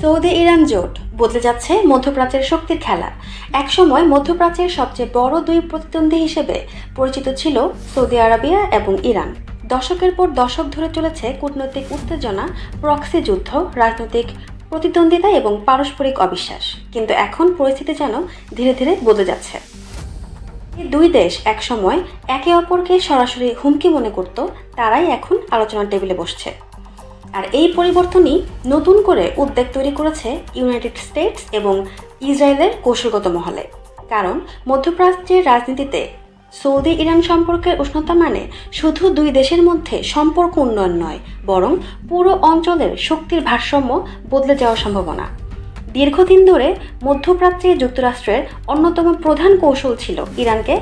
Saudi Iran জোট বদলে যাচ্ছে মধ্যপ্রাচ্যের শক্তির খেলা। একসময় মধ্যপ্রাচ্যের সবচেয়ে বড় দুই প্রতিদ্বন্দ্বী হিসেবে পরিচিত ছিল সৌদি আরবিয়া এবং ইরান। দশকের পর দশক ধরে চলেছে কূটনৈতিক উত্তেজনা, প্রক্সি যুদ্ধ, রাজনৈতিক প্রতিদ্বন্দ্বিতা এবং পারস্পরিক অবিশ্বাস। কিন্তু এখন পরিস্থিতি যেন ধীরে ধীরে বদলে যাচ্ছে। এই দুই দেশ একসময় একে অপরকে সরাসরি হুমকি মনে করত, তারাই এখন আলোচনার টেবিলে বসছে। আর এই পরিবর্তনই নতুন করে উদ্বেগ তৈরি করেছে ইউনাইটেড স্টেটস এবং ইসরায়েলের কৌশলগত মহলে। কারণ মধ্যপ্রাচ্যের রাজনীতিতে সৌদি ইরান সম্পর্কের উষ্ণতা মানে শুধু দুই দেশের মধ্যে সম্পর্ক উন্নয়ন নয়, বরং পুরো অঞ্চলের শক্তির ভারসাম্য বদলে যাওয়ার সম্ভাবনা। দীর্ঘদিন ধরে মধ্যপ্রাচ্যে যুক্তরাষ্ট্রের অন্যতম প্রধান কৌশল ছিল ইরানকে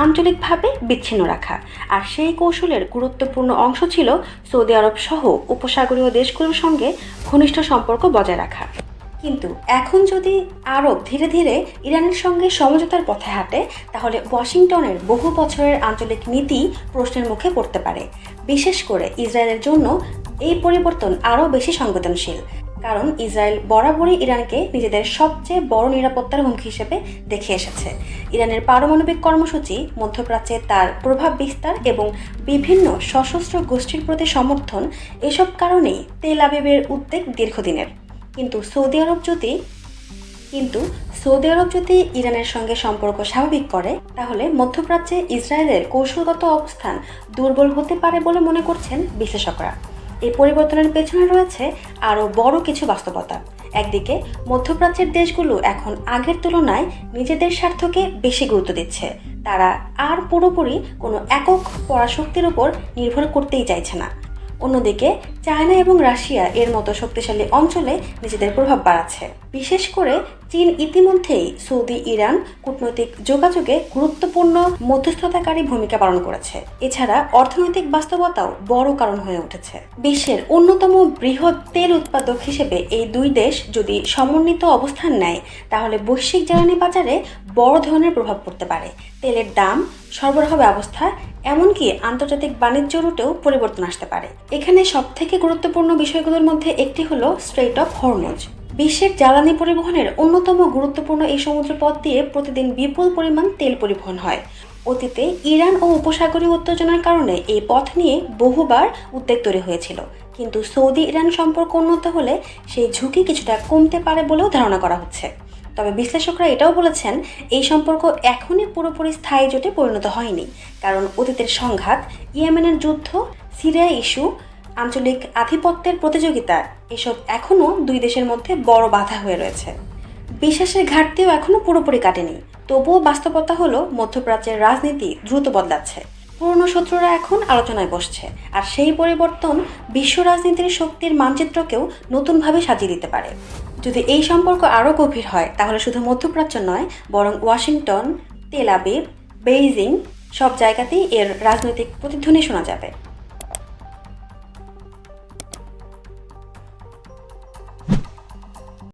আঞ্চলিকভাবে বিচ্ছিন্ন রাখা, আর সেই কৌশলের গুরুত্বপূর্ণ অংশ ছিল সৌদি আরব সহ উপসাগরীয় দেশগুলোর সঙ্গে ঘনিষ্ঠ সম্পর্ক বজায় রাখা। কিন্তু এখন যদি আরব ধীরে ধীরে ইরানের সঙ্গে সমঝোতার পথে হাঁটে, তাহলে ওয়াশিংটনের বহু বছরের আঞ্চলিক নীতি প্রশ্নের মুখে পড়তে পারে। বিশেষ করে ইসরায়েলের জন্য এই পরিবর্তন আরও বেশি সংবেদনশীল, কারণ ইসরায়েল বরাবরই ইরানকে নিজেদের সবচেয়ে বড় নিরাপত্তার হুমকি হিসেবে দেখে এসেছে। ইরানের পারমাণবিক কর্মসূচি, মধ্যপ্রাচ্যে তার প্রভাব বিস্তার এবং বিভিন্ন সশস্ত্র গোষ্ঠীর প্রতি সমর্থন, এসব কারণেই তেল আবিবের উদ্বেগ দীর্ঘদিনের। কিন্তু সৌদি আরব যদি ইরানের সঙ্গে সম্পর্ক স্বাভাবিক করে, তাহলে মধ্যপ্রাচ্যে ইসরায়েলের কৌশলগত অবস্থান দুর্বল হতে পারে বলে মনে করছেন বিশ্লেষকরা। এই পরিবর্তনের পেছনে রয়েছে আরও বড় কিছু বাস্তবতা। একদিকে মধ্যপ্রাচ্যের দেশগুলো এখন আগের তুলনায় নিজেদের স্বার্থকে বেশি গুরুত্ব দিচ্ছে। তারা আর পুরোপুরি কোনো একক পরাশক্তির উপর নির্ভর করতেই চাইছে না। অন্যদিকে চায়না এবং রাশিয়া এর মতো শক্তিশালী অঞ্চলে নিজেদের প্রভাব বাড়াচ্ছে। বিশেষ করে চীন ইতিমধ্যেই সৌদি ইরান কূটনৈতিক যোগাযোগে গুরুত্বপূর্ণ মধ্যস্থতাকারী ভূমিকা পালন করেছে। এছাড়া অর্থনৈতিক বাস্তবতাও বড় কারণ হয়ে উঠেছে। বিশ্বের অন্যতম বৃহৎ তেল উৎপাদক হিসেবে এই দুই দেশ যদি সমন্বিত অবস্থান নেয়, তাহলে বৈশ্বিক জ্বালানি বাজারে বড় ধরনের প্রভাব পড়তে পারে। তেলের দাম, সরবরাহ ব্যবস্থা, এমনকি আন্তর্জাতিক বাণিজ্য রুটেও পরিবর্তন আসতে পারে। এখানে সবথেকে গুরুত্বপূর্ণ বিষয়গুলোর মধ্যে একটি হলো স্ট্রেইট অফ হরমুজ। বিশ্বের জ্বালানি পরিবহনের অন্যতম গুরুত্বপূর্ণ এই সমুদ্রপথ দিয়ে প্রতিদিন বিপুল পরিমাণ তেল পরিবহন হয়। অতীতে ইরান ও উপসাগরীয় উত্তেজনার কারণে এই পথ নিয়ে বহুবার উদ্বেগ তৈরি হয়েছিল, কিন্তু সৌদি ইরান সম্পর্ক উন্নত হলে সেই ঝুঁকি কিছুটা কমতে পারে বলেও ধারণা করা হচ্ছে। তবে বিশ্লেষকরা এটাও বলেছেন, এই সম্পর্ক এখনই পুরোপুরি স্থায়ী জোটে পরিণত হয়নি, কারণ অতীতের সংঘাত, ইয়েমেনের যুদ্ধ, সিরিয়া ইস্যু, আঞ্চলিক আধিপত্যের প্রতিযোগিতা, এসব এখনও দুই দেশের মধ্যে বড় বাধা হয়ে রয়েছে। বিশ্বাসের ঘাটতিও এখনও পুরোপুরি কাটেনি। তবুও বাস্তবতা হলো মধ্যপ্রাচ্যের রাজনীতি দ্রুত বদলাচ্ছে। পুরনো শত্রুরা এখন আলোচনায় বসছে, আর সেই পরিবর্তন বিশ্ব রাজনীতির শক্তির মানচিত্রকেও নতুনভাবে সাজিয়ে দিতে পারে। যদি এই সম্পর্ক আরও গভীর হয়, তাহলে শুধু মধ্যপ্রাচ্য নয়, বরং ওয়াশিংটন, তেল আবিব, বেইজিং সব জায়গাতেই এর রাজনৈতিক প্রতিধ্বনি শোনা যাবে।